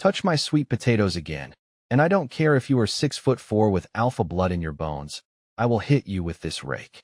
Touch my sweet potatoes again, and I don't care if you are 6'4" with alpha blood in your bones, I will hit you with this rake.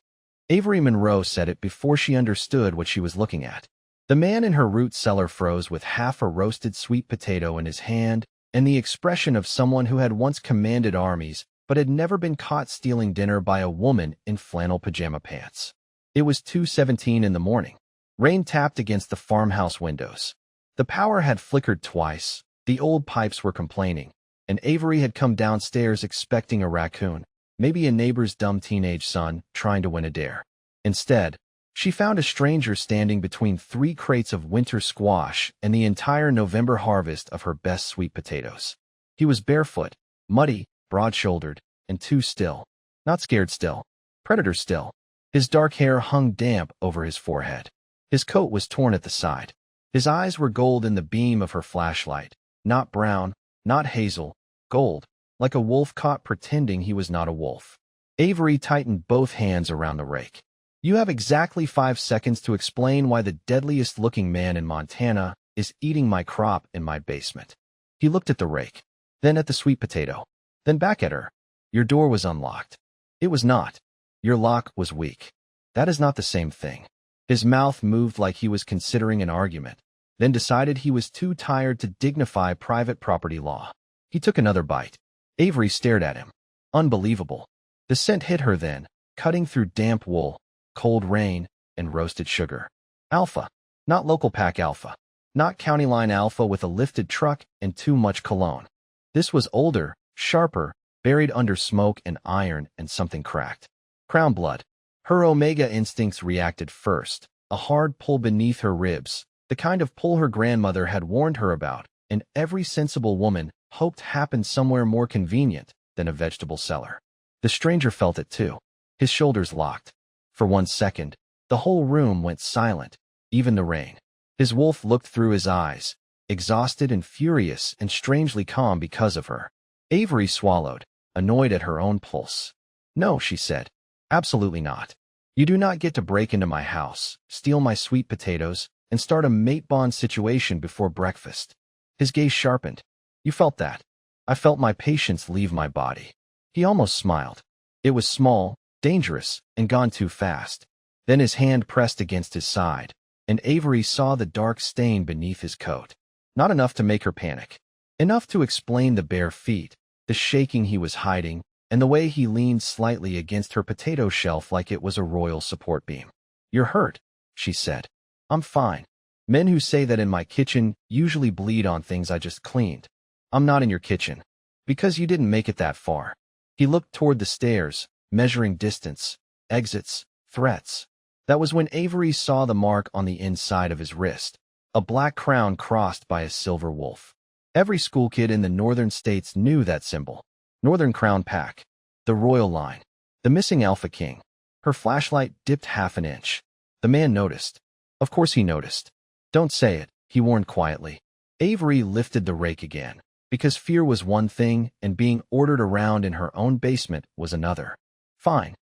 Avery Monroe said it before she understood what she was looking at. The man in her root cellar froze with half a roasted sweet potato in his hand and the expression of someone who had once commanded armies but had never been caught stealing dinner by a woman in flannel pajama pants. It was 2:17 in the morning. Rain tapped against the farmhouse windows. The power had flickered twice, the old pipes were complaining, and Avery had come downstairs expecting a raccoon, maybe a neighbor's dumb teenage son trying to win a dare. Instead, she found a stranger standing between 3 crates of winter squash and the entire November harvest of her best sweet potatoes. He was barefoot, muddy, broad-shouldered, and too still. Not scared still. Predator still. His dark hair hung damp over his forehead. His coat was torn at the side. His eyes were gold in the beam of her flashlight. Not brown, not hazel, gold, like a wolf caught pretending he was not a wolf. Avery tightened both hands around the rake. You have exactly 5 seconds to explain why the deadliest-looking man in Montana is eating my crop in my basement. He looked at the rake, then at the sweet potato, then back at her. Your door was unlocked. It was not. Your lock was weak. That is not the same thing. His mouth moved like he was considering an argument, then decided he was too tired to dignify private property law. He took another bite. Avery stared at him. Unbelievable. The scent hit her then, cutting through damp wool, cold rain, and roasted sugar. Alpha. Not local pack alpha. Not county line alpha with a lifted truck and too much cologne. This was older, sharper, buried under smoke and iron and something cracked. Crown blood. Her omega instincts reacted first, a hard pull beneath her ribs, the kind of pull her grandmother had warned her about, and every sensible woman hoped happened somewhere more convenient than a vegetable cellar. The stranger felt it too. His shoulders locked. For 1 second, the whole room went silent, even the rain. His wolf looked through his eyes, exhausted and furious and strangely calm because of her. Avery swallowed, annoyed at her own pulse. No, she said. Absolutely not. You do not get to break into my house, steal my sweet potatoes, and start a mate bond situation before breakfast. His gaze sharpened. You felt that. I felt my patience leave my body. He almost smiled. It was small, dangerous, and gone too fast. Then his hand pressed against his side, and Avery saw the dark stain beneath his coat. Not enough to make her panic. Enough to explain the bare feet, the shaking he was hiding, and the way he leaned slightly against her potato shelf like it was a royal support beam. You're hurt, she said. I'm fine. Men who say that in my kitchen usually bleed on things I just cleaned. I'm not in your kitchen. Because you didn't make it that far. He looked toward the stairs, measuring distance, exits, threats. That was when Avery saw the mark on the inside of his wrist, a black crown crossed by a silver wolf. Every school kid in the northern states knew that symbol. Northern Crown Pack. The royal line. The missing Alpha King. Her flashlight dipped half an inch. The man noticed. Of course he noticed. Don't say it, he warned quietly. Avery lifted the rake again, because fear was one thing and being ordered around in her own basement was another. Fine.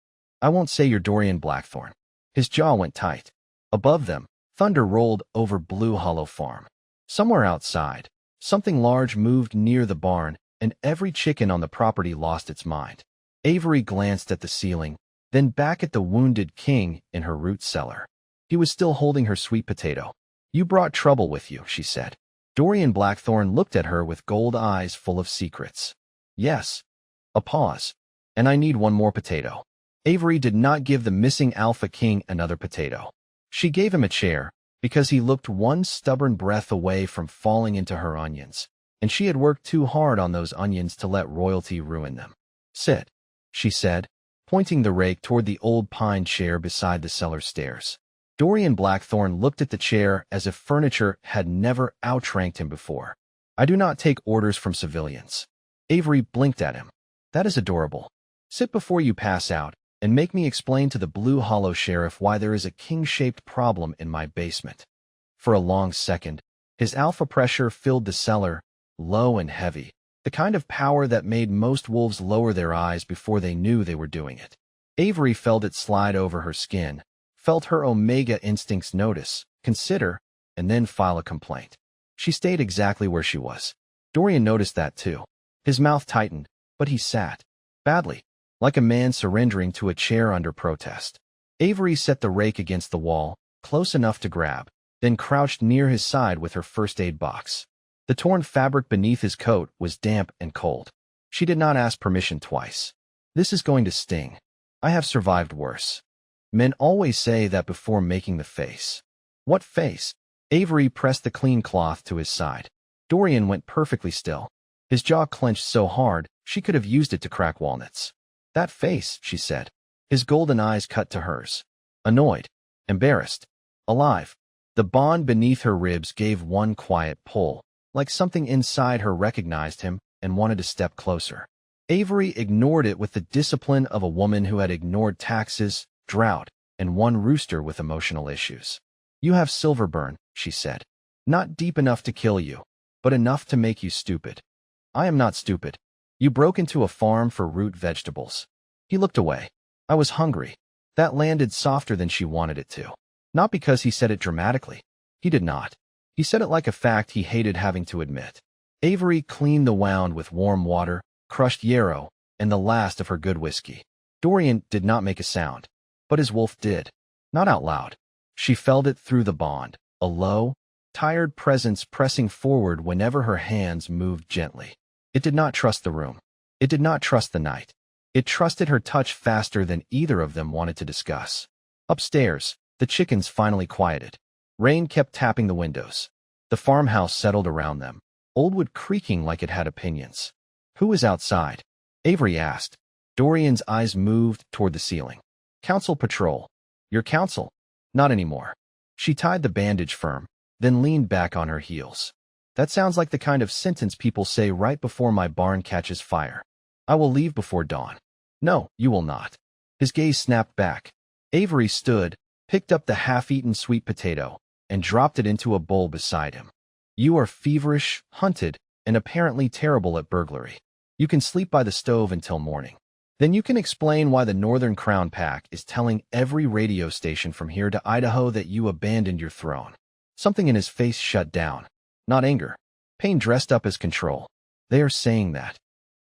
I won't say you're Dorian Blackthorne. His jaw went tight. Above them, thunder rolled over Blue Hollow Farm. Somewhere outside, something large moved near the barn, and every chicken on the property lost its mind. Avery glanced at the ceiling, then back at the wounded king in her root cellar. He was still holding her sweet potato. You brought trouble with you, she said. Dorian Blackthorne looked at her with gold eyes full of secrets. Yes. A pause. And I need one more potato. Avery did not give the missing Alpha King another potato. She gave him a chair, because he looked one stubborn breath away from falling into her onions, and she had worked too hard on those onions to let royalty ruin them. Sit, she said, pointing the rake toward the old pine chair beside the cellar stairs. Dorian Blackthorne looked at the chair as if furniture had never outranked him before. I do not take orders from civilians. Avery blinked at him. That is adorable. Sit before you pass out, and make me explain to the Blue Hollow Sheriff why there is a king-shaped problem in my basement. For a long second, his alpha pressure filled the cellar, low and heavy, the kind of power that made most wolves lower their eyes before they knew they were doing it. Avery felt it slide over her skin, felt her omega instincts notice, consider, and then file a complaint. She stayed exactly where she was. Dorian noticed that too. His mouth tightened, but he sat. Badly. Like a man surrendering to a chair under protest. Avery set the rake against the wall, close enough to grab, then crouched near his side with her first aid box. The torn fabric beneath his coat was damp and cold. She did not ask permission twice. This is going to sting. I have survived worse. Men always say that before making the face. What face? Avery pressed the clean cloth to his side. Dorian went perfectly still. His jaw clenched so hard, she could have used it to crack walnuts. That face, she said. His golden eyes cut to hers. Annoyed. Embarrassed. Alive. The bond beneath her ribs gave one quiet pull, like something inside her recognized him and wanted to step closer. Avery ignored it with the discipline of a woman who had ignored taxes, drought, and one rooster with emotional issues. You have silver burn, she said. Not deep enough to kill you, but enough to make you stupid. I am not stupid. You broke into a farm for root vegetables. He looked away. I was hungry. That landed softer than she wanted it to. Not because he said it dramatically. He did not. He said it like a fact he hated having to admit. Avery cleaned the wound with warm water, crushed yarrow, and the last of her good whiskey. Dorian did not make a sound, but his wolf did. Not out loud. She felt it through the bond, a low, tired presence pressing forward whenever her hands moved gently. It did not trust the room. It did not trust the night. It trusted her touch faster than either of them wanted to discuss. Upstairs, the chickens finally quieted. Rain kept tapping the windows. The farmhouse settled around them, old wood creaking like it had opinions. Who is outside? Avery asked. Dorian's eyes moved toward the ceiling. Council patrol. Your council? Not anymore. She tied the bandage firm, then leaned back on her heels. That sounds like the kind of sentence people say right before my barn catches fire. I will leave before dawn. No, you will not. His gaze snapped back. Avery stood, picked up the half-eaten sweet potato, and dropped it into a bowl beside him. You are feverish, hunted, and apparently terrible at burglary. You can sleep by the stove until morning. Then you can explain why the Northern Crown Pack is telling every radio station from here to Idaho that you abandoned your throne. Something in his face shut down. Not anger. Pain dressed up as control. They are saying that.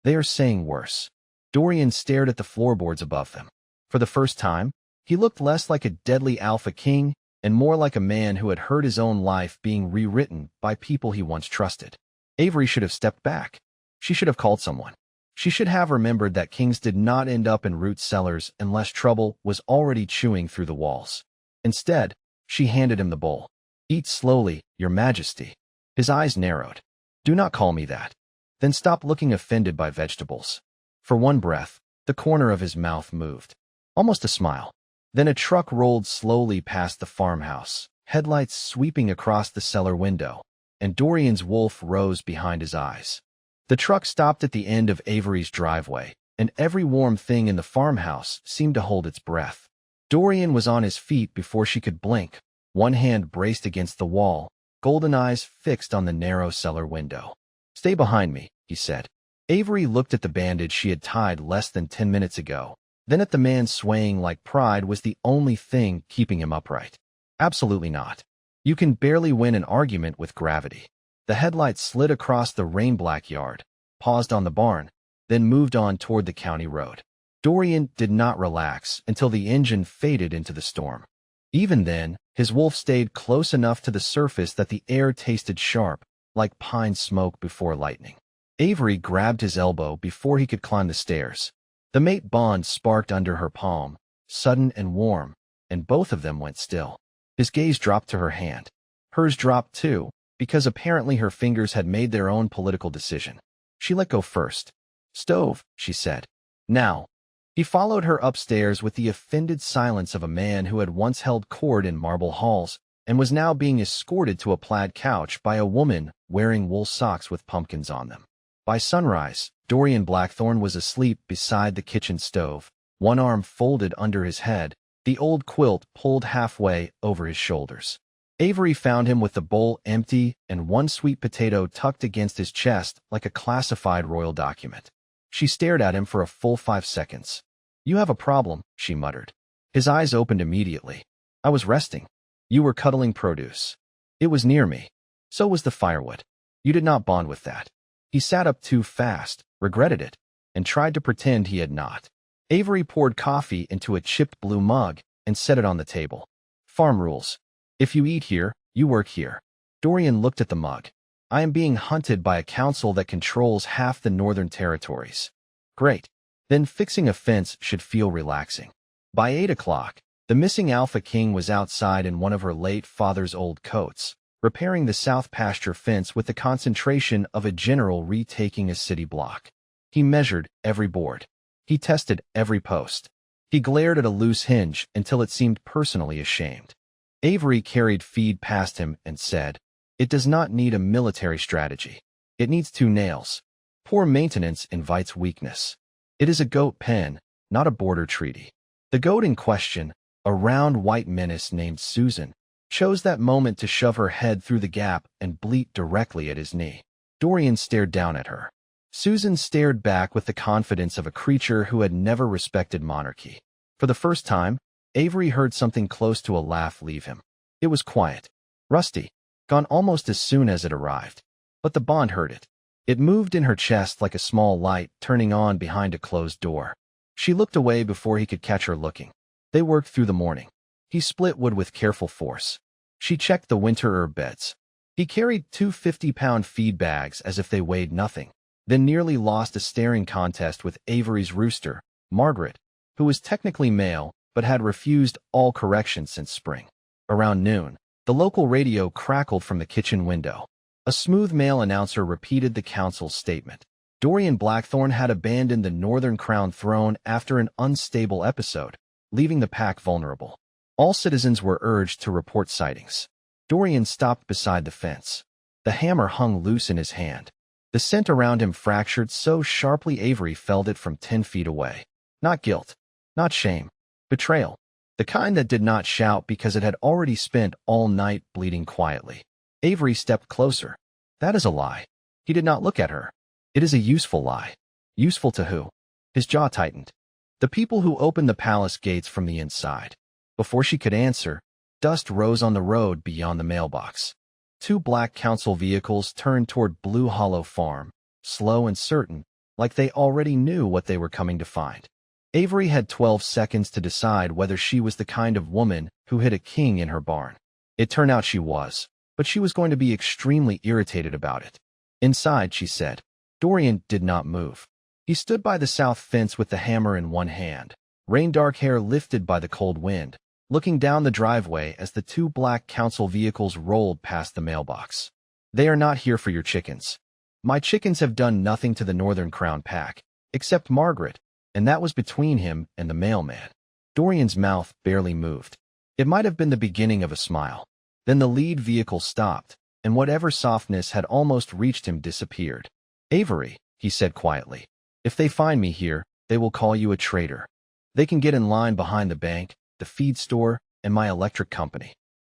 They are saying worse. Dorian stared at the floorboards above them. For the first time, he looked less like a deadly alpha king and more like a man who had heard his own life being rewritten by people he once trusted. Avery should have stepped back. She should have called someone. She should have remembered that kings did not end up in root cellars unless trouble was already chewing through the walls. Instead, she handed him the bowl. Eat slowly, Your Majesty. His eyes narrowed. Do not call me that. Then stop looking offended by vegetables. For one breath, the corner of his mouth moved. Almost a smile. Then a truck rolled slowly past the farmhouse, headlights sweeping across the cellar window, and Dorian's wolf rose behind his eyes. The truck stopped at the end of Avery's driveway, and every warm thing in the farmhouse seemed to hold its breath. Dorian was on his feet before she could blink, one hand braced against the wall, golden eyes fixed on the narrow cellar window. Stay behind me, he said. Avery looked at the bandage she had tied less than 10 minutes ago, then at the man swaying like pride was the only thing keeping him upright. Absolutely not. You can barely win an argument with gravity. The headlights slid across the rain-black yard, paused on the barn, then moved on toward the county road. Dorian did not relax until the engine faded into the storm. Even then, his wolf stayed close enough to the surface that the air tasted sharp, like pine smoke before lightning. Avery grabbed his elbow before he could climb the stairs. The mate bond sparked under her palm, sudden and warm, and both of them went still. His gaze dropped to her hand. Hers dropped too, because apparently her fingers had made their own political decision. She let go first. Stove, she said. Now. He followed her upstairs with the offended silence of a man who had once held court in marble halls and was now being escorted to a plaid couch by a woman wearing wool socks with pumpkins on them. By sunrise, Dorian Blackthorne was asleep beside the kitchen stove, one arm folded under his head, the old quilt pulled halfway over his shoulders. Avery found him with the bowl empty and one sweet potato tucked against his chest like a classified royal document. She stared at him for a full 5 seconds. You have a problem, she muttered. His eyes opened immediately. I was resting. You were cuddling produce. It was near me. So was the firewood. You did not bond with that. He sat up too fast, regretted it, and tried to pretend he had not. Avery poured coffee into a chipped blue mug and set it on the table. Farm rules. If you eat here, you work here. Dorian looked at the mug. I am being hunted by a council that controls half the northern territories. Great. Then fixing a fence should feel relaxing. By 8 o'clock, the missing Alpha King was outside in one of her late father's old coats, repairing the south pasture fence with the concentration of a general retaking a city block. He measured every board. He tested every post. He glared at a loose hinge until it seemed personally ashamed. Avery carried feed past him and said, "It does not need a military strategy. It needs 2 nails. Poor maintenance invites weakness. It is a goat pen, not a border treaty." The goat in question, a round white menace named Susan, chose that moment to shove her head through the gap and bleat directly at his knee. Dorian stared down at her. Susan stared back with the confidence of a creature who had never respected monarchy. For the first time, Avery heard something close to a laugh leave him. It was quiet, rusty, gone almost as soon as it arrived. But the Bond heard it. It moved in her chest like a small light turning on behind a closed door. She looked away before he could catch her looking. They worked through the morning. He split wood with careful force. She checked the winter herb beds. He carried 2 50-pound feed bags as if they weighed nothing, then nearly lost a staring contest with Avery's rooster, Margaret, who was technically male but had refused all correction since spring. Around noon, the local radio crackled from the kitchen window. A smooth male announcer repeated the council's statement. Dorian Blackthorne had abandoned the Northern Crown throne after an unstable episode, leaving the pack vulnerable. All citizens were urged to report sightings. Dorian stopped beside the fence. The hammer hung loose in his hand. The scent around him fractured so sharply Avery felt it from 10 feet away. Not guilt, not shame, betrayal. The kind that did not shout because it had already spent all night bleeding quietly. Avery stepped closer. That is a lie. He did not look at her. It is a useful lie. Useful to who? His jaw tightened. The people who opened the palace gates from the inside. Before she could answer, dust rose on the road beyond the mailbox. 2 black council vehicles turned toward Blue Hollow Farm, slow and certain, like they already knew what they were coming to find. Avery had 12 seconds to decide whether she was the kind of woman who hid a king in her barn. It turned out she was, but she was going to be extremely irritated about it. Inside, she said. Dorian did not move. He stood by the south fence with the hammer in one hand, rain-dark hair lifted by the cold wind, looking down the driveway as the 2 black council vehicles rolled past the mailbox. They are not here for your chickens. My chickens have done nothing to the Northern Crown pack, except Margaret, and that was between him and the mailman. Dorian's mouth barely moved. It might have been the beginning of a smile. Then the lead vehicle stopped, and whatever softness had almost reached him disappeared. Avery, he said quietly, if they find me here, they will call you a traitor. They can get in line behind the bank, the feed store, and my electric company.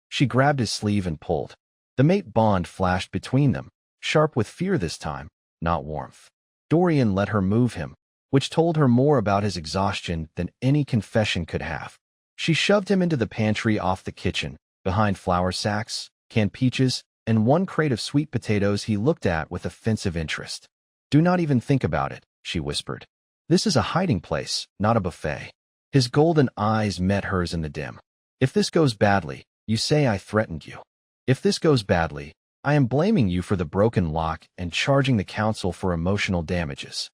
She grabbed his sleeve and pulled. The mate bond flashed between them, sharp with fear this time, not warmth. Dorian let her move him, which told her more about his exhaustion than any confession could have. She shoved him into the pantry off the kitchen, behind flour sacks, canned peaches, and 1 crate of sweet potatoes he looked at with offensive interest. Do not even think about it, she whispered. This is a hiding place, not a buffet. His golden eyes met hers in the dim. If this goes badly, you say I threatened you. If this goes badly, I am blaming you for the broken lock and charging the council for emotional damages.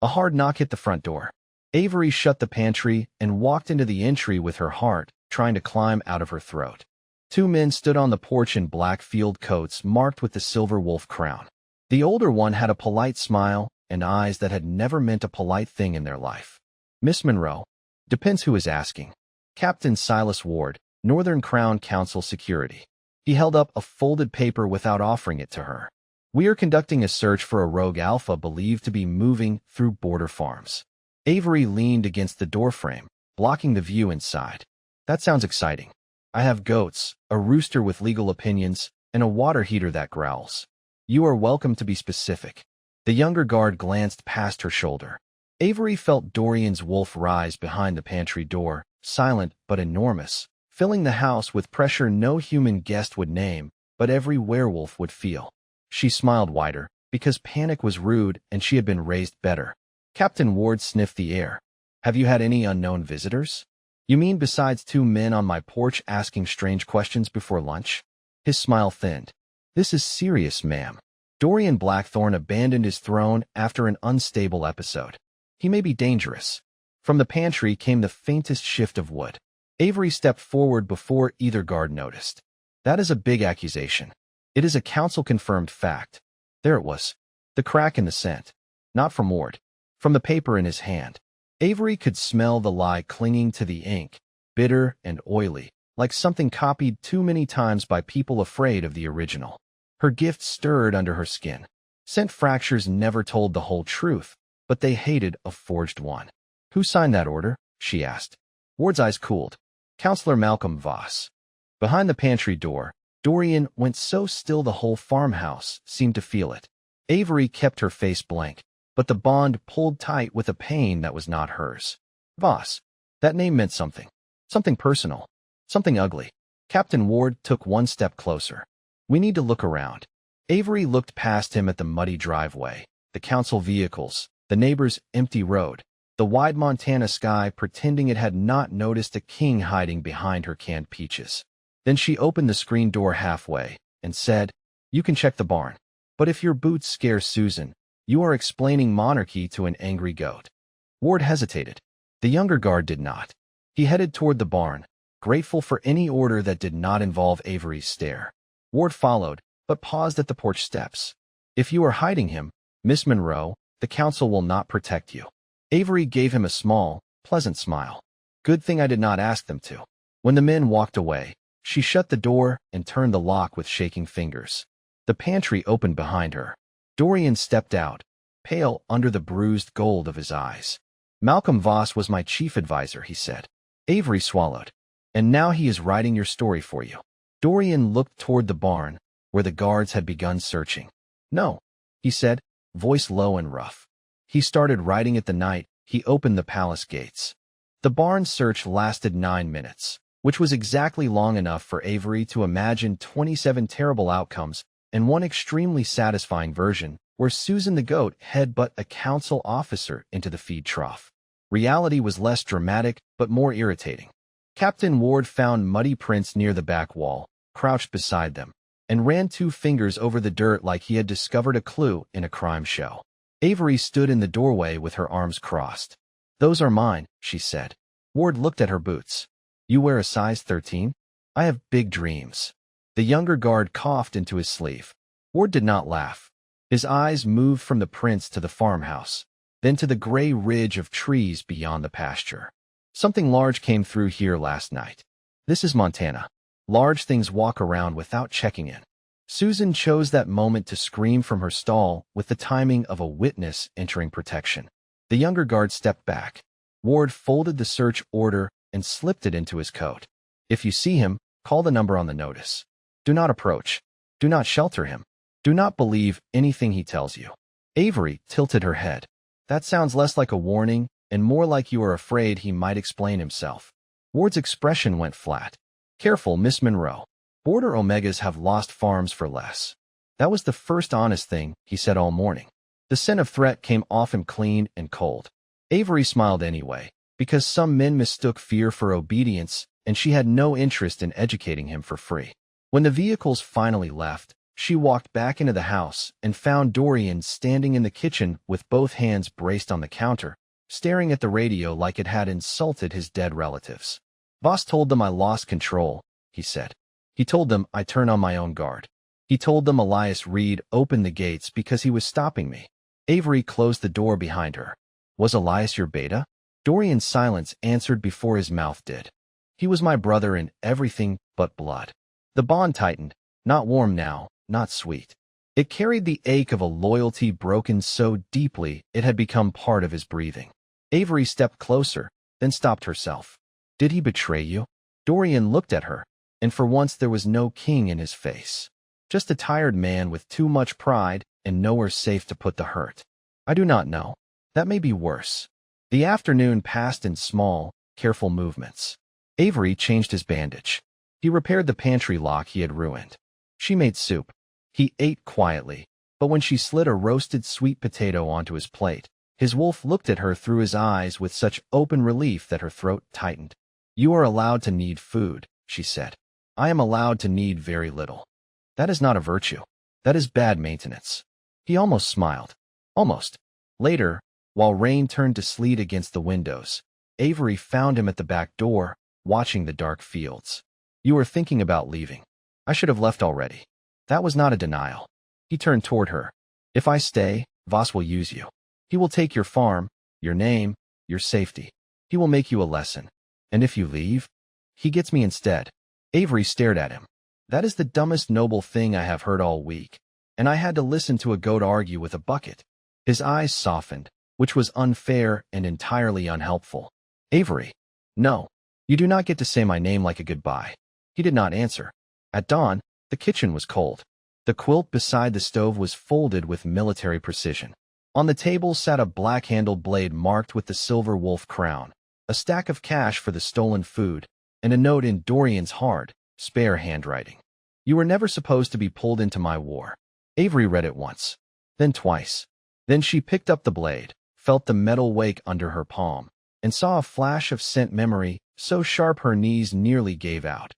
A hard knock hit the front door. Avery shut the pantry and walked into the entry with her heart trying to climb out of her throat. 2 men stood on the porch in black field coats marked with the silver wolf crown. The older one had a polite smile and eyes that had never meant a polite thing in their life. Miss Monroe. Depends who is asking. Captain Silas Ward, Northern Crown Council Security. He held up a folded paper without offering it to her. We are conducting a search for a rogue alpha believed to be moving through border farms. Avery leaned against the doorframe, blocking the view inside. That sounds exciting. I have goats, a rooster with legal opinions, and a water heater that growls. You are welcome to be specific. The younger guard glanced past her shoulder. Avery felt Dorian's wolf rise behind the pantry door, silent but enormous, filling the house with pressure no human guest would name, but every werewolf would feel. She smiled wider. because panic was rude and she had been raised better. Captain Ward sniffed the air. Have you had any unknown visitors? You mean besides 2 men on my porch asking strange questions before lunch? His smile thinned. This is serious, ma'am. Dorian Blackthorne abandoned his throne after an unstable episode. He may be dangerous. From the pantry came the faintest shift of wood. Avery stepped forward before either guard noticed. That is a big accusation. It is a council-confirmed fact. There it was. The crack in the scent. Not from Ward. From the paper in his hand. Avery could smell the lie clinging to the ink, bitter and oily, like something copied too many times by people afraid of the original. Her gift stirred under her skin. Scent fractures never told the whole truth, but they hated a forged one. Who signed that order? She asked. Ward's eyes cooled. Counselor Malcolm Voss. Behind the pantry door, Dorian went so still the whole farmhouse seemed to feel it. Avery kept her face blank, but the bond pulled tight with a pain that was not hers. Voss. That name meant something. Something personal. Something ugly. Captain Ward took one step closer. We need to look around. Avery looked past him at the muddy driveway, the council vehicles, the neighbor's empty road, the wide Montana sky pretending it had not noticed a king hiding behind her canned peaches. Then she opened the screen door halfway and said, You can check the barn. But if your boots scare Susan, you are explaining monarchy to an angry goat. Ward hesitated. The younger guard did not. He headed toward the barn, grateful for any order that did not involve Avery's stare. Ward followed, but paused at the porch steps. If you are hiding him, Miss Monroe, the council will not protect you. Avery gave him a small, pleasant smile. Good thing I did not ask them to. When the men walked away, she shut the door and turned the lock with shaking fingers. The pantry opened behind her. Dorian stepped out, pale under the bruised gold of his eyes. Malcolm Voss was my chief advisor, he said. Avery swallowed. And now he is writing your story for you. Dorian looked toward the barn, where the guards had begun searching. No, he said, voice low and rough. He started writing it the night he opened the palace gates. The barn search lasted 9 minutes, which was exactly long enough for Avery to imagine 27 terrible outcomes and one extremely satisfying version where Susan the goat headbutt a council officer into the feed trough. Reality was less dramatic but more irritating. Captain Ward found muddy prints near the back wall, crouched beside them, and ran 2 fingers over the dirt like he had discovered a clue in a crime show. Avery stood in the doorway with her arms crossed. Those are mine, she said. Ward looked at her boots. You wear a size 13? I have big dreams. The younger guard coughed into his sleeve. Ward did not laugh. His eyes moved from the prints to the farmhouse, then to the gray ridge of trees beyond the pasture. Something large came through here last night. This is Montana. Large things walk around without checking in. Susan chose that moment to scream from her stall with the timing of a witness entering protection. The younger guard stepped back. Ward folded the search order and slipped it into his coat. If you see him, call the number on the notice. Do not approach. Do not shelter him. Do not believe anything he tells you. Avery tilted her head. That sounds less like a warning and more like you are afraid he might explain himself. Ward's expression went flat. Careful, Miss Monroe. Border Omegas have lost farms for less. That was the first honest thing he said all morning. The scent of threat came off him clean and cold. Avery smiled anyway, because some men mistook fear for obedience, and she had no interest in educating him for free. When the vehicles finally left, she walked back into the house and found Dorian standing in the kitchen with both hands braced on the counter, staring at the radio like it had insulted his dead relatives. Voss told them I lost control, he said. He told them I turn on my own guard. He told them Elias Reed opened the gates because he was stopping me. Avery closed the door behind her. Was Elias your beta? Dorian's silence answered before his mouth did. He was my brother in everything but blood. The bond tightened, not warm now, not sweet. It carried the ache of a loyalty broken so deeply it had become part of his breathing. Avery stepped closer, then stopped herself. Did he betray you? Dorian looked at her, and for once there was no king in his face. Just a tired man with too much pride and nowhere safe to put the hurt. I do not know. That may be worse. The afternoon passed in small, careful movements. Avery changed his bandage. He repaired the pantry lock he had ruined. She made soup. He ate quietly, But when she slid a roasted sweet potato onto his plate, his wolf looked at her through his eyes with such open relief that her throat tightened. "You are allowed to need food," she said. "I am allowed to need very little. That is not a virtue. That is bad maintenance." He almost smiled. Almost. Later, while rain turned to sleet against the windows, Avery found him at the back door, watching the dark fields. "You were thinking about leaving. I should have left already." That was not a denial. He turned toward her. "If I stay, Voss will use you. He will take your farm, your name, your safety. He will make you a lesson. And if you leave, he gets me instead." Avery stared at him. "That is the dumbest noble thing I have heard all week, and I had to listen to a goat argue with a bucket." His eyes softened, which was unfair and entirely unhelpful. "Avery, no, you do not get to say my name like a goodbye." He did not answer. At dawn, the kitchen was cold. The quilt beside the stove was folded with military precision. On the table sat a black-handled blade marked with the silver wolf crown, a stack of cash for the stolen food, and a note in Dorian's hard, spare handwriting. "You were never supposed to be pulled into my war." Avery read it once, then twice. Then she picked up the blade, felt the metal wake under her palm, and saw a flash of sent memory so sharp her knees nearly gave out.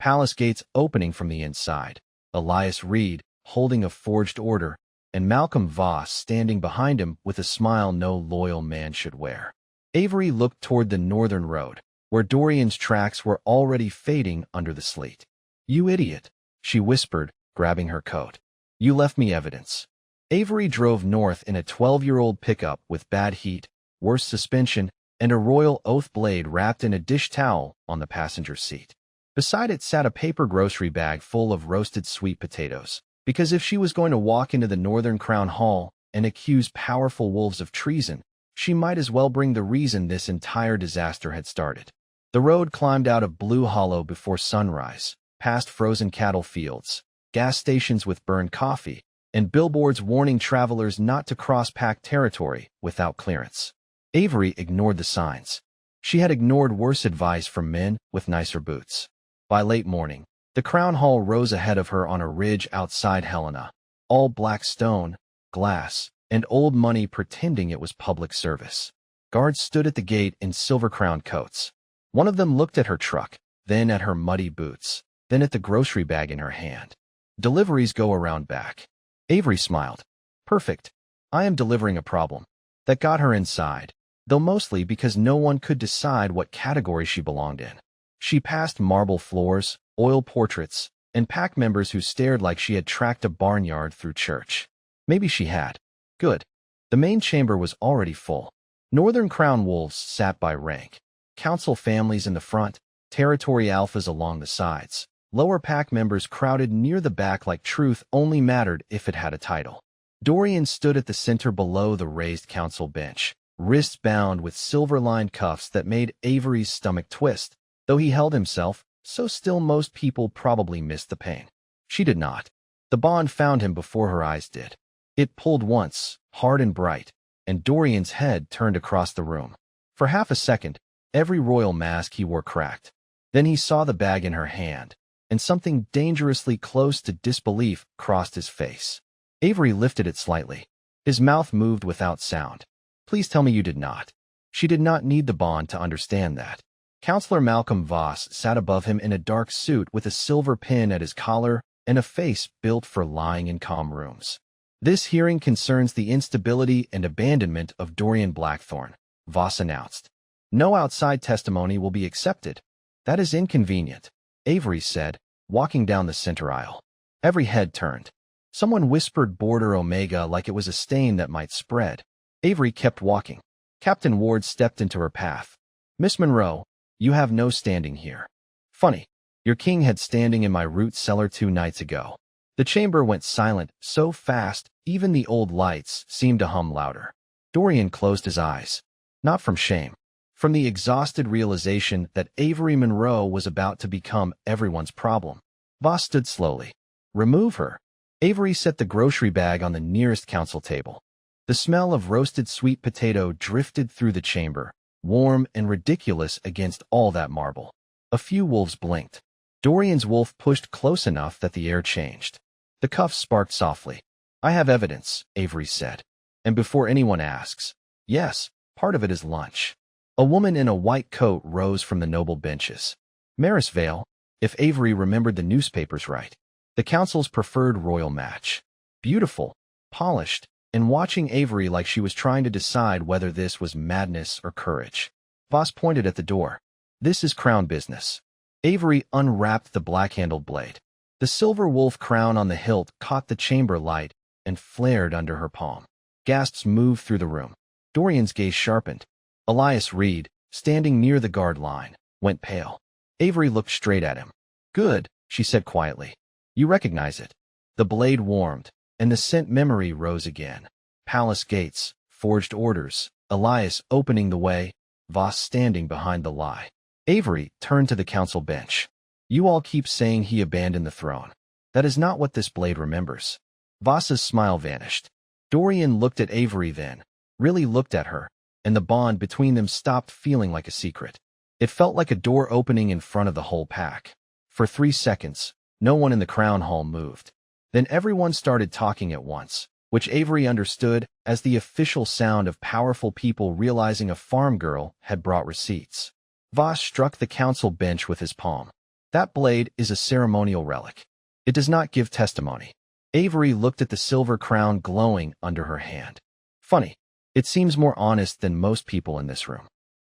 Palace gates opening from the inside, Elias Reed holding a forged order, and Malcolm Voss standing behind him with a smile no loyal man should wear. Avery looked toward the northern road, where Dorian's tracks were already fading under the sleet. "You idiot," she whispered, grabbing her coat. "You left me evidence." Avery drove north in a 12-year-old pickup with bad heat, worse suspension, and a royal oath blade wrapped in a dish towel on the passenger seat. Beside it sat a paper grocery bag full of roasted sweet potatoes, because if she was going to walk into the Northern Crown Hall and accuse powerful wolves of treason, she might as well bring the reason this entire disaster had started. The road climbed out of Blue Hollow before sunrise, past frozen cattle fields, gas stations with burned coffee, and billboards warning travelers not to cross packed territory without clearance. Avery ignored the signs. She had ignored worse advice from men with nicer boots. By late morning, the Crown Hall rose ahead of her on a ridge outside Helena, all black stone, glass, and old money pretending it was public service. Guards stood at the gate in silver-crowned coats. One of them looked at her truck, then at her muddy boots, then at the grocery bag in her hand. "Deliveries go around back." Avery smiled. "Perfect. I am delivering a problem." That got her inside, though mostly because no one could decide what category she belonged in. She passed marble floors, oil portraits, and pack members who stared like she had tracked a barnyard through church. Maybe she had. Good. The main chamber was already full. Northern Crown wolves sat by rank. Council families in the front, territory alphas along the sides. Lower pack members crowded near the back like truth only mattered if it had a title. Dorian stood at the center below the raised council bench, wrists bound with silver-lined cuffs that made Avery's stomach twist. Though he held himself, so still most people probably missed the pain. She did not. The bond found him before her eyes did. It pulled once, hard and bright, and Dorian's head turned across the room. For half a second, every royal mask he wore cracked. Then he saw the bag in her hand, and something dangerously close to disbelief crossed his face. Avery lifted it slightly. His mouth moved without sound. "Please tell me you did not." She did not need the bond to understand that. Counselor Malcolm Voss sat above him in a dark suit with a silver pin at his collar and a face built for lying in calm rooms. "This hearing concerns the instability and abandonment of Dorian Blackthorne," Voss announced. "No outside testimony will be accepted." "That is inconvenient," Avery said, walking down the center aisle. Every head turned. Someone whispered Border Omega like it was a stain that might spread. Avery kept walking. Captain Ward stepped into her path. "Miss Monroe, you have no standing here." "Funny. Your king had standing in my root cellar 2 nights ago." The chamber went silent so fast even the old lights seemed to hum louder. Dorian closed his eyes. Not from shame. From the exhausted realization that Avery Monroe was about to become everyone's problem. Voss stood slowly. "Remove her." Avery set the grocery bag on the nearest council table. The smell of roasted sweet potato drifted through the chamber, warm and ridiculous against all that marble. A few wolves blinked. Dorian's wolf pushed close enough that the air changed. The cuffs sparked softly. I have evidence, Avery said. And before anyone asks, yes, part of it is lunch. A woman in a white coat rose from the noble benches. Maris Vale, if Avery remembered the newspapers right. The council's preferred royal match. Beautiful, polished, and watching Avery like she was trying to decide whether this was madness or courage. Voss pointed at the door. This is crown business. Avery unwrapped the black-handled blade. The silver wolf crown on the hilt caught the chamber light and flared under her palm. Gasps moved through the room. Dorian's gaze sharpened. Elias Reed, standing near the guard line, went pale. Avery looked straight at him. Good, she said quietly. You recognize it. The blade warmed, and the scent memory rose again. Palace gates, forged orders, Elias opening the way, Voss standing behind the lie. Avery turned to the council bench. You all keep saying he abandoned the throne. That is not what this blade remembers. Voss's smile vanished. Dorian looked at Avery then, really looked at her, and the bond between them stopped feeling like a secret. It felt like a door opening in front of the whole pack. For 3 seconds, no one in the crown hall moved. Then everyone started talking at once, which Avery understood as the official sound of powerful people realizing a farm girl had brought receipts. Voss struck the council bench with his palm. That blade is a ceremonial relic. It does not give testimony. Avery looked at the silver crown glowing under her hand. Funny. It seems more honest than most people in this room.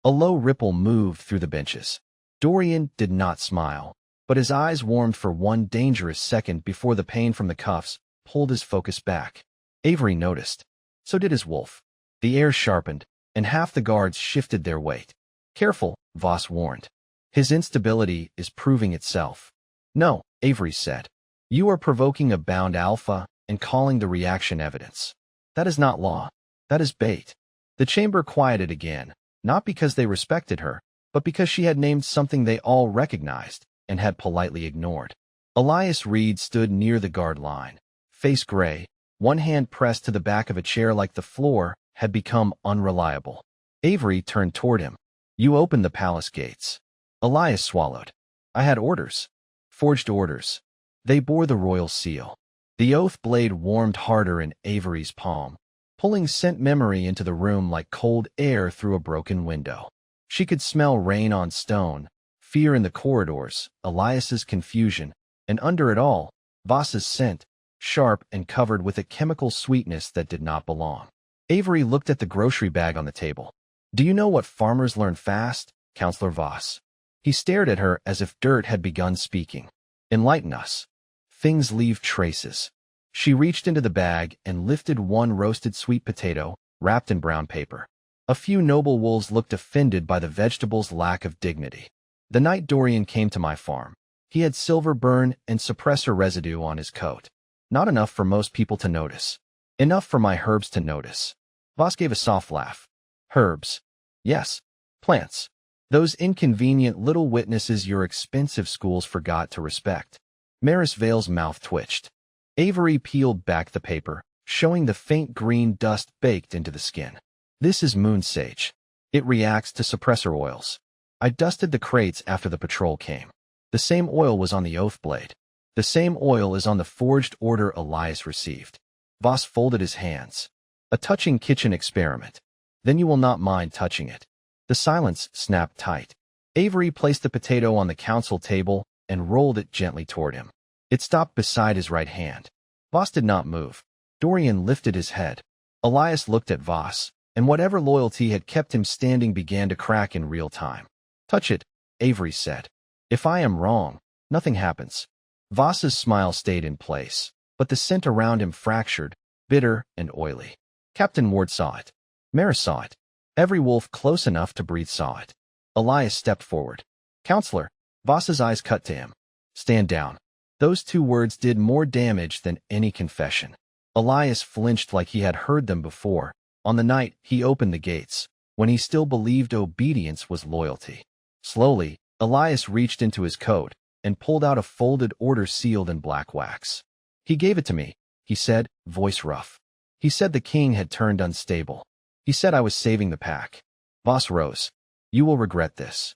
A low ripple moved through the benches. Dorian did not smile, but his eyes warmed for one dangerous second before the pain from the cuffs pulled his focus back. Avery noticed. So did his wolf. The air sharpened, and half the guards shifted their weight. Careful, Voss warned. His instability is proving itself. No, Avery said. You are provoking a bound alpha and calling the reaction evidence. That is not law. That is bait. The chamber quieted again, not because they respected her, but because she had named something they all recognized and had politely ignored. Elias Reed stood near the guard line, face gray, one hand pressed to the back of a chair like the floor had become unreliable. Avery turned toward him. You opened the palace gates. Elias swallowed. I had orders. Forged orders. They bore the royal seal. The oath blade warmed harder in Avery's palm, pulling scent memory into the room like cold air through a broken window. She could smell rain on stone, fear in the corridors, Elias's confusion, and under it all, Voss's scent, sharp and covered with a chemical sweetness that did not belong. Avery looked at the grocery bag on the table. Do you know what farmers learn fast, Counselor Voss? He stared at her as if dirt had begun speaking. Enlighten us. Things leave traces. She reached into the bag and lifted one roasted sweet potato, wrapped in brown paper. A few noble wolves looked offended by the vegetable's lack of dignity. The night Dorian came to my farm, he had silver burn and suppressor residue on his coat. Not enough for most people to notice. Enough for my herbs to notice. Voss gave a soft laugh. Herbs. Yes, plants. Those inconvenient little witnesses your expensive schools forgot to respect. Maris Vale's mouth twitched. Avery peeled back the paper, showing the faint green dust baked into the skin. This is moon sage. It reacts to suppressor oils. I dusted the crates after the patrol came. The same oil was on the oath blade. The same oil is on the forged order Elias received. Voss folded his hands. A touching kitchen experiment. Then you will not mind touching it. The silence snapped tight. Avery placed the potato on the council table and rolled it gently toward him. It stopped beside his right hand. Voss did not move. Dorian lifted his head. Elias looked at Voss, and whatever loyalty had kept him standing began to crack in real time. Touch it, Avery said. If I am wrong, nothing happens. Voss's smile stayed in place, but the scent around him fractured, bitter and oily. Captain Ward saw it. Maris saw it. Every wolf close enough to breathe saw it. Elias stepped forward. Counselor, Voss's eyes cut to him. Stand down. Those 2 words did more damage than any confession. Elias flinched like he had heard them before, on the night he opened the gates, when he still believed obedience was loyalty. Slowly, Elias reached into his coat and pulled out a folded order sealed in black wax. He gave it to me, he said, voice rough. He said the king had turned unstable. He said I was saving the pack. Voss rose. You will regret this.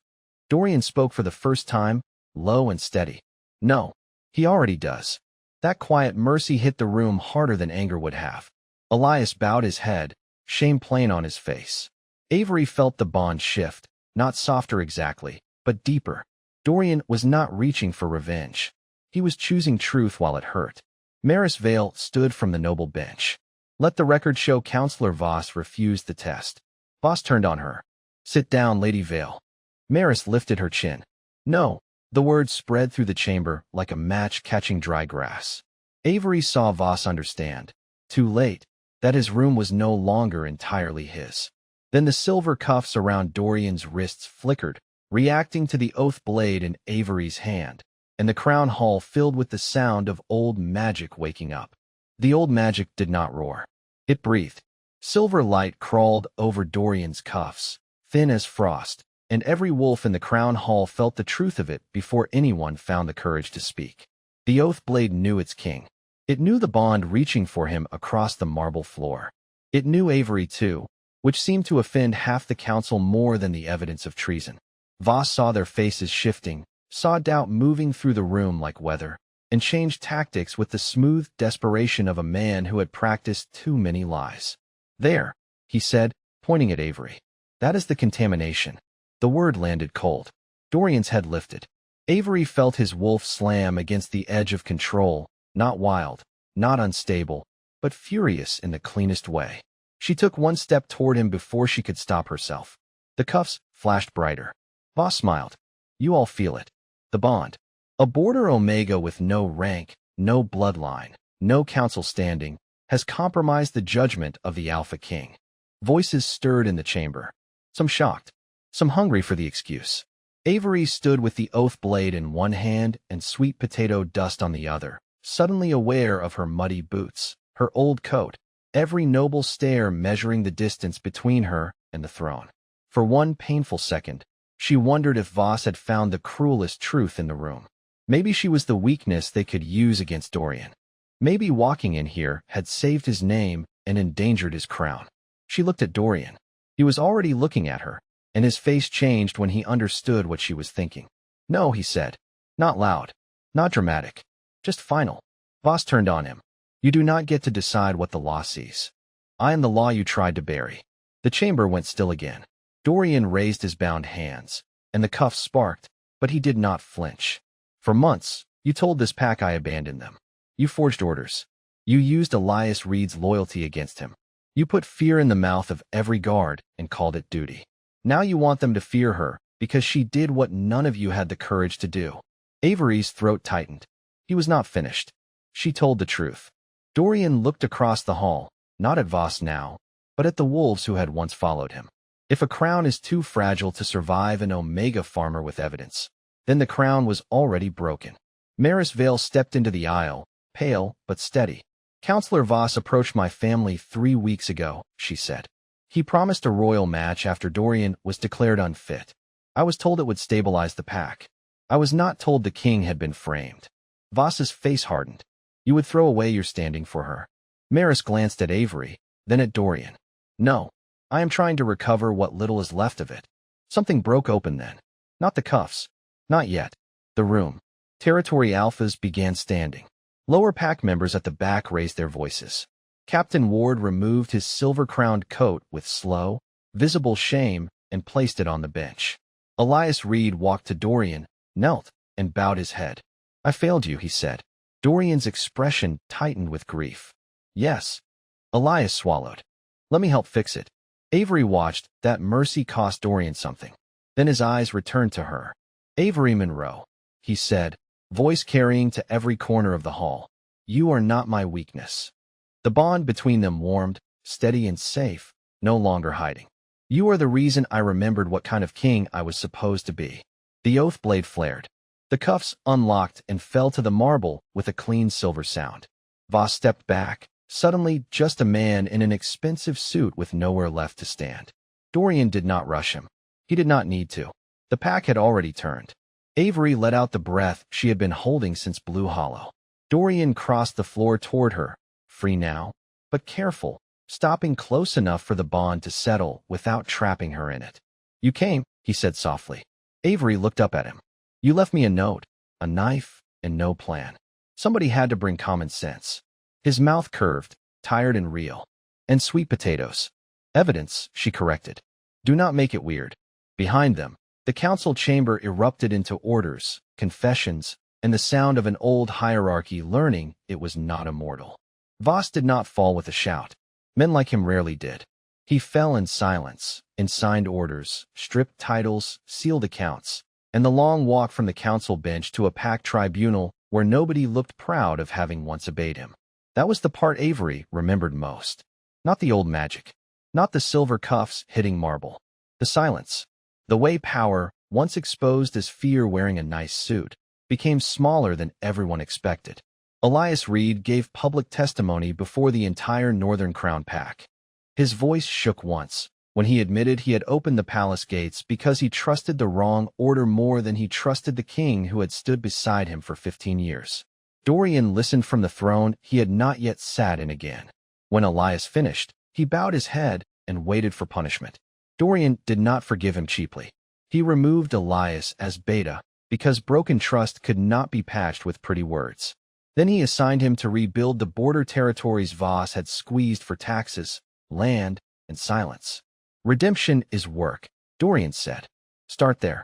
Dorian spoke for the first time, low and steady. No, he already does. That quiet mercy hit the room harder than anger would have. Elias bowed his head, shame plain on his face. Avery felt the bond shift, not softer exactly, but deeper. Dorian was not reaching for revenge. He was choosing truth while it hurt. Maris Vale stood from the noble bench. Let the record show Counselor Voss refused the test. Voss turned on her. Sit down, Lady Vale. Maris lifted her chin. No. The words spread through the chamber like a match catching dry grass. Avery saw Voss understand, too late, that his room was no longer entirely his. Then the silver cuffs around Dorian's wrists flickered, reacting to the oath blade in Avery's hand, and the crown hall filled with the sound of old magic waking up. The old magic did not roar. It breathed. Silver light crawled over Dorian's cuffs, thin as frost, and every wolf in the crown hall felt the truth of it before anyone found the courage to speak. The oath blade knew its king. It knew the bond reaching for him across the marble floor. It knew Avery too, which seemed to offend half the council more than the evidence of treason. Voss saw their faces shifting, saw doubt moving through the room like weather, and changed tactics with the smooth desperation of a man who had practiced too many lies. There, he said, pointing at Avery. That is the contamination. The word landed cold. Dorian's head lifted. Avery felt his wolf slam against the edge of control, not wild, not unstable, but furious in the cleanest way. She took one step toward him before she could stop herself. The cuffs flashed brighter. Voss smiled. You all feel it. The bond. A border omega with no rank, no bloodline, no council standing, has compromised the judgment of the Alpha King. Voices stirred in the chamber. Some shocked, some hungry for the excuse. Avery stood with the oath blade in one hand and sweet potato dust on the other, suddenly aware of her muddy boots, her old coat, every noble stare measuring the distance between her and the throne. For one painful second, she wondered if Voss had found the cruelest truth in the room. Maybe she was the weakness they could use against Dorian. Maybe walking in here had saved his name and endangered his crown. She looked at Dorian. He was already looking at her, and his face changed when he understood what she was thinking. No, he said. Not loud. Not dramatic. Just final. Voss turned on him. You do not get to decide what the law sees. I am the law you tried to bury. The chamber went still again. Dorian raised his bound hands, and the cuffs sparked, but he did not flinch. For months, you told this pack I abandoned them. You forged orders. You used Elias Reed's loyalty against him. You put fear in the mouth of every guard and called it duty. Now you want them to fear her because she did what none of you had the courage to do. Avery's throat tightened. He was not finished. She told the truth. Dorian looked across the hall, not at Voss now, but at the wolves who had once followed him. If a crown is too fragile to survive an Omega farmer with evidence, then the crown was already broken. Maris Vale stepped into the aisle, pale but steady. Counselor Voss approached my family 3 weeks ago, she said. He promised a royal match after Dorian was declared unfit. I was told it would stabilize the pack. I was not told the king had been framed. Voss's face hardened. You would throw away your standing for her. Maris glanced at Avery, then at Dorian. No, I am trying to recover what little is left of it. Something broke open then. Not the cuffs. Not yet. The room. Territory alphas began standing. Lower pack members at the back raised their voices. Captain Ward removed his silver-crowned coat with slow, visible shame and placed it on the bench. Elias Reed walked to Dorian, knelt, and bowed his head. I failed you, he said. Dorian's expression tightened with grief. Yes. Elias swallowed. Let me help fix it. Avery watched. That mercy cost Dorian something. Then his eyes returned to her. Avery Monroe, he said, voice carrying to every corner of the hall. You are not my weakness. The bond between them warmed, steady and safe, no longer hiding. You are the reason I remembered what kind of king I was supposed to be. The oath blade flared. The cuffs unlocked and fell to the marble with a clean silver sound. Voss stepped back, suddenly just a man in an expensive suit with nowhere left to stand. Dorian did not rush him. He did not need to. The pack had already turned. Avery let out the breath she had been holding since Blue Hollow. Dorian crossed the floor toward her, free now, but careful, stopping close enough for the bond to settle without trapping her in it. You came, he said softly. Avery looked up at him. You left me a note, a knife, and no plan. Somebody had to bring common sense. His mouth curved, tired and real. And sweet potatoes. Evidence, she corrected. Do not make it weird. Behind them, the council chamber erupted into orders, confessions, and the sound of an old hierarchy learning it was not immortal. Voss did not fall with a shout. Men like him rarely did. He fell in silence, in signed orders, stripped titles, sealed accounts, and the long walk from the council bench to a packed tribunal where nobody looked proud of having once obeyed him. That was the part Avery remembered most. Not the old magic. Not the silver cuffs hitting marble. The silence. The way power, once exposed as fear wearing a nice suit, became smaller than everyone expected. Elias Reed gave public testimony before the entire Northern Crown pack. His voice shook once, when he admitted he had opened the palace gates because he trusted the wrong order more than he trusted the king who had stood beside him for 15 years. Dorian listened from the throne he had not yet sat in again. When Elias finished, he bowed his head and waited for punishment. Dorian did not forgive him cheaply. He removed Elias as beta because broken trust could not be patched with pretty words. Then he assigned him to rebuild the border territories Voss had squeezed for taxes, land, and silence. Redemption is work, Dorian said. Start there.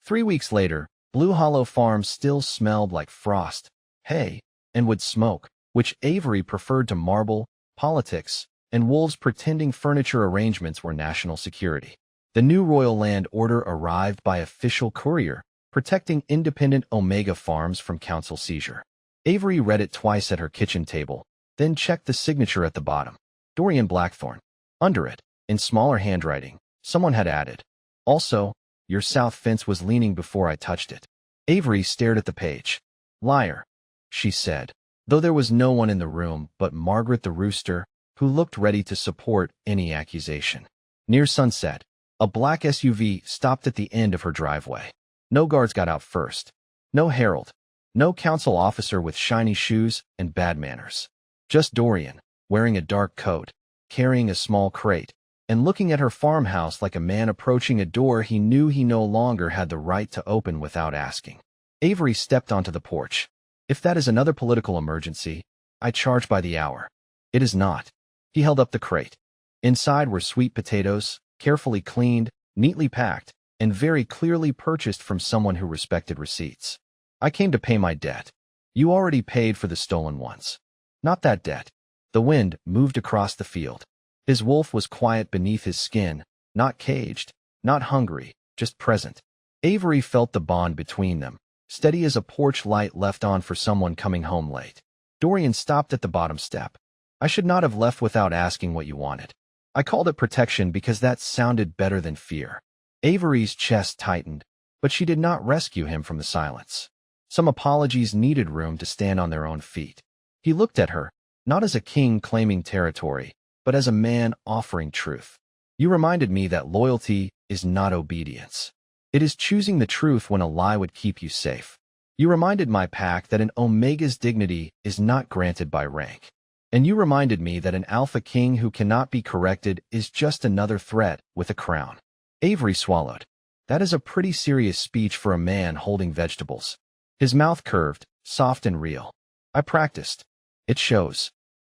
3 weeks later, Blue Hollow Farm still smelled like frost, hay, and wood smoke, which Avery preferred to marble, politics, and wolves pretending furniture arrangements were national security. The new Royal Land Order arrived by official courier, protecting independent Omega farms from council seizure. Avery read it twice at her kitchen table, then checked the signature at the bottom. Dorian Blackthorne. Under it, in smaller handwriting, someone had added, also, your south fence was leaning before I touched it. Avery stared at the page. Liar, she said, though there was no one in the room but Margaret the rooster, who looked ready to support any accusation. Near sunset, a black SUV stopped at the end of her driveway. No guards got out first. No herald. No council officer with shiny shoes and bad manners. Just Dorian, wearing a dark coat, carrying a small crate, and looking at her farmhouse like a man approaching a door he knew he no longer had the right to open without asking. Avery stepped onto the porch. If that is another political emergency, I charge by the hour. It is not. He held up the crate. Inside were sweet potatoes, carefully cleaned, neatly packed, and very clearly purchased from someone who respected receipts. I came to pay my debt. You already paid for the stolen ones. Not that debt. The wind moved across the field. His wolf was quiet beneath his skin, not caged, not hungry, just present. Avery felt the bond between them, steady as a porch light left on for someone coming home late. Dorian stopped at the bottom step. I should not have left without asking what you wanted. I called it protection because that sounded better than fear. Avery's chest tightened, but she did not rescue him from the silence. Some apologies needed room to stand on their own feet. He looked at her, not as a king claiming territory, but as a man offering truth. You reminded me that loyalty is not obedience. It is choosing the truth when a lie would keep you safe. You reminded my pack that an Omega's dignity is not granted by rank. And you reminded me that an Alpha King who cannot be corrected is just another threat with a crown. Avery swallowed. That is a pretty serious speech for a man holding vegetables. His mouth curved, soft and real. I practiced. It shows.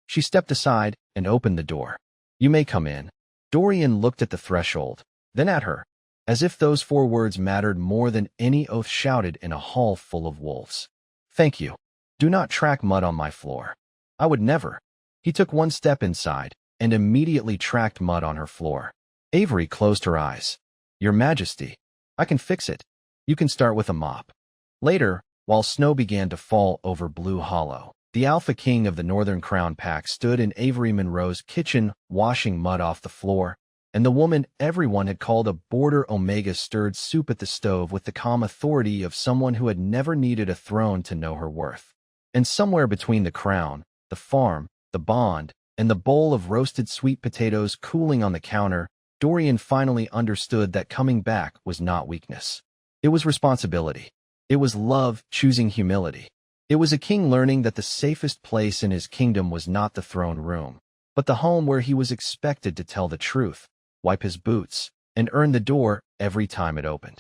She stepped aside and opened the door. You may come in. Dorian looked at the threshold, then at her, as if those 4 words mattered more than any oath shouted in a hall full of wolves. Thank you. Do not track mud on my floor. I would never. He took 1 step inside and immediately tracked mud on her floor. Avery closed her eyes. Your Majesty, I can fix it. You can start with a mop. Later, while snow began to fall over Blue Hollow, the Alpha King of the Northern Crown Pack stood in Avery Monroe's kitchen washing mud off the floor, and the woman everyone had called a border Omega stirred soup at the stove with the calm authority of someone who had never needed a throne to know her worth. And somewhere between the crown, the farm, the bond, and the bowl of roasted sweet potatoes cooling on the counter, Dorian finally understood that coming back was not weakness. It was responsibility. It was love choosing humility. It was a king learning that the safest place in his kingdom was not the throne room, but the home where he was expected to tell the truth, wipe his boots, and earn the door every time it opened.